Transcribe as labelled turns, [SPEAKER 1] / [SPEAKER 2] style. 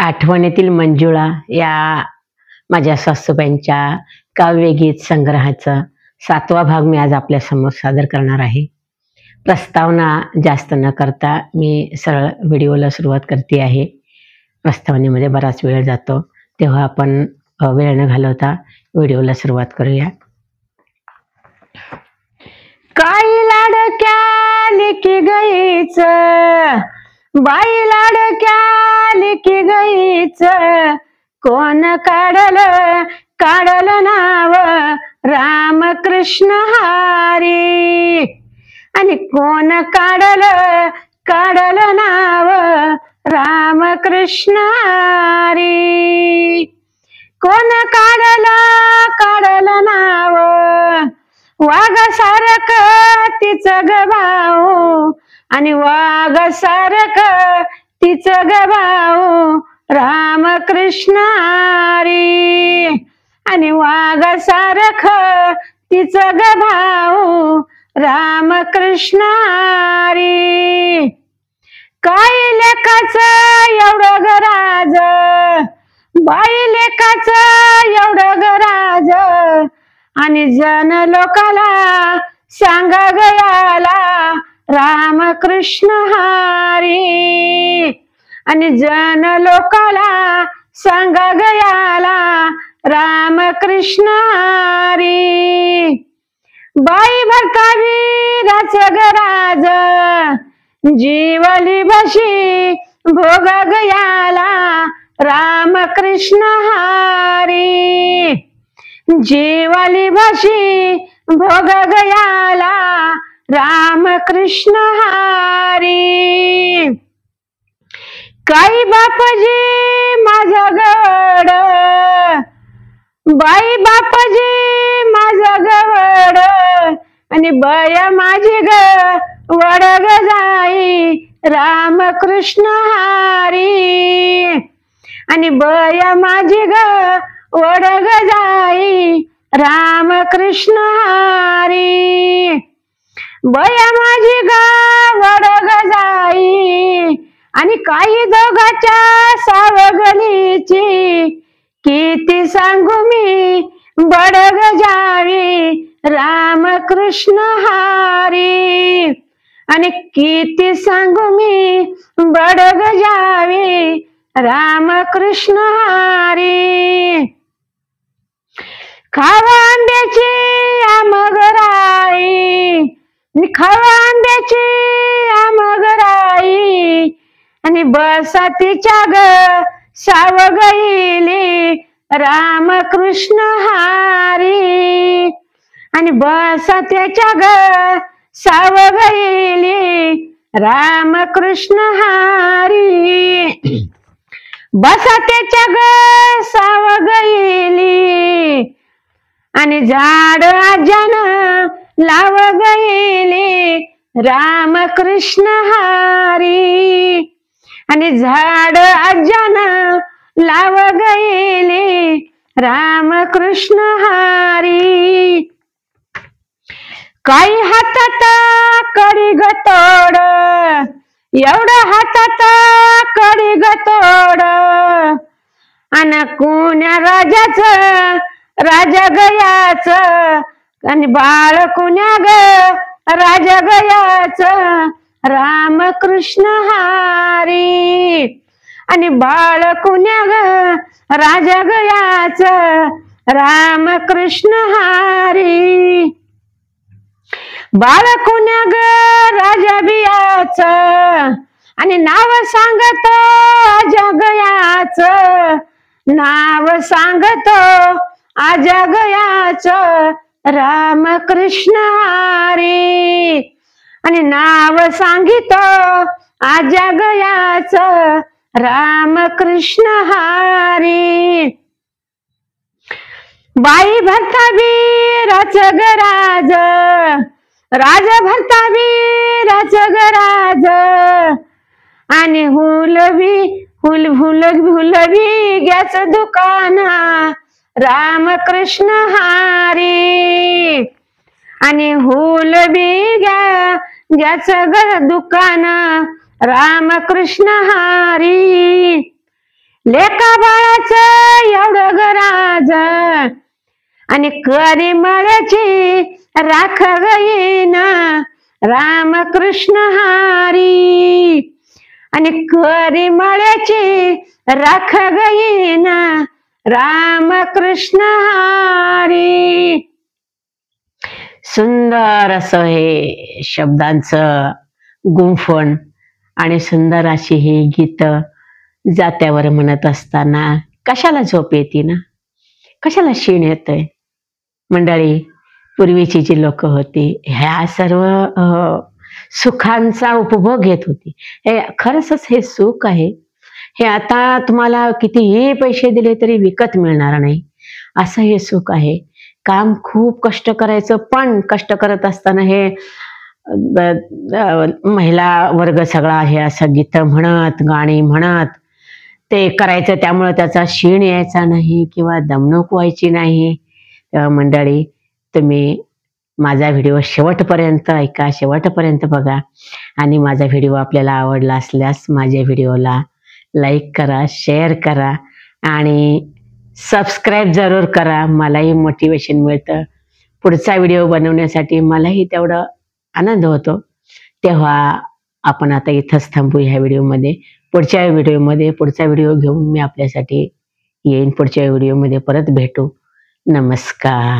[SPEAKER 1] आठवणीतील मंजुळा या माझ्या सासूबाईंच्या काव्यगीत संग्रहाचा 7वा भाग मी आज आपल्या समोर सादर करणार आहे. प्रस्तावना जास्त न करता मी सरळ व्हिडिओला सुरुवात करते आहे. प्रस्तावनेमध्ये बराच वेळ जातो, तेव्हा आपण वेळ न घालवता व्हिडिओला सुरुवात करूया. काही लाडक्या लेकी गाईच, बाई लाडक्या लेकी गाईच, कोण काढल नाव रामकृष्ण हरी. आणि कोण काढल नाव रामकृष्ण हरी. कोण काढल नाव वाघ सारख तिच ग भाऊ. आणि वाघ सारख तिच ग भाऊ रामकृष्ण हरी. आणि वाघ सारख तिच ग भाऊ रामकृष्ण हरी. काही लेकाच एवढं गराज, बाई लेकाच एवढं गराज. आणि जन लोकाला सांगा गयाला रामकृष्ण हरी. आणि जन लोकाला सांगा गयाला रामकृष्ण हरी. बाई भरतावीराच गराज, जीवली बशी भोग गयाला रामकृष्ण हरी. जीवली बशी भोग गयाला रामकृष्ण हरी. काही बापजी माझा गड, बाई बापजी माझा गवड. आणि बया माझी ग वडग जाई रामकृष्ण हरी. आणि बया माझी ग वडग जाई रामकृष्ण हरी. बया माझी ग वडग जाई. आणि काही दोघाच्या सावगलीची किती सांगू मी बडग जावी रामकृष्ण हरी. आणि किती सांगू मी बडग जावी रामकृष्ण हरी. खावा आंब्याची आमगराई, खावा आंब्याची आमगराई. आणि बसा तिच्या ग सावगईली रामकृष्ण हरी. आणि बसा त्याच्या ग सावगईली रामकृष्ण हरी. बसा त्याच्या ग सावगईली. आणि झाड आज्यान लाव गईली रामकृष्ण हरी. आणि झाड आज्यान लाव गईली रामकृष्ण हरी. काही हातात कडी गतोड, एवढं हातात कडी गतोड. आणि कुण्या राजाच राजा गयाच. आणि बाळ कुण्या ग राजा गयाच रामकृष्ण हरी. आणि बाळ कुण्या ग राजा गयाच रामकृष्ण हरी. बाळ कुण्या ग राजा बियाच. आणि नाव सांगतो आजा गयाच, नाव सांगतो आजा गयाच रामकृष्ण हरी. आणि नाव सांगितो आजा गयाच रामकृष्ण हरी. बाई भरतावीराच गराज, राज भरतावीराच गराज. आणि हुलवी गॅस दुकान रामकृष्ण हरी. आणि हुलवी गॅस दुकान रामकृष्ण हरी. लेका बाळाचं एवढं गराज आणि करी मळ्याची राख गईना रामकृष्ण हरी आणि करी मळ्याची राख गईना रामकृष्ण हरी. सुंदर असं हे शब्दांचं गुंफण आणि सुंदर अशी ही गीत जात्यावर म्हणत असताना कशाला झोप येते ना, कशाला क्षीण येतंय. मंडळी, पूर्वीची जी लोक होती ह्या सर्व सुखांचा उपभोग घेत होती. हे खरंच हे सुख आहे, हे आता तुम्हाला कितीही पैसे दिले तरी विकत मिळणार नाही असं हे सुख आहे. काम खूप कष्ट करायचं, पण कष्ट करत असताना हे महिला वर्ग सगळा हे असं गीत म्हणत गाणी म्हणत ते करायचं, त्यामुळे त्याचा क्षीण यायचा नाही किंवा दमणूक व्हायची नाही. मंडळी, तुम्ही माझा व्हिडिओ शेवटपर्यंत ऐका, शेवटपर्यंत बघा आणि माझा व्हिडिओ आपल्याला आवडला असल्यास माझ्या व्हिडिओला लाईक करा, शेअर करा आणि सबस्क्राईब जरूर करा. मलाही मोटिवेशन मिळतं, पुढचा व्हिडिओ बनवण्यासाठी मलाही तेवढं आनंद होतो. तेव्हा आपण आता इथंच थांबू ह्या व्हिडिओमध्ये. पुढच्या व्हिडिओमध्ये पुढचा व्हिडिओ घेऊन मी आपल्यासाठी येईन. पुढच्या व्हिडिओमध्ये परत भेटू. नमस्कार.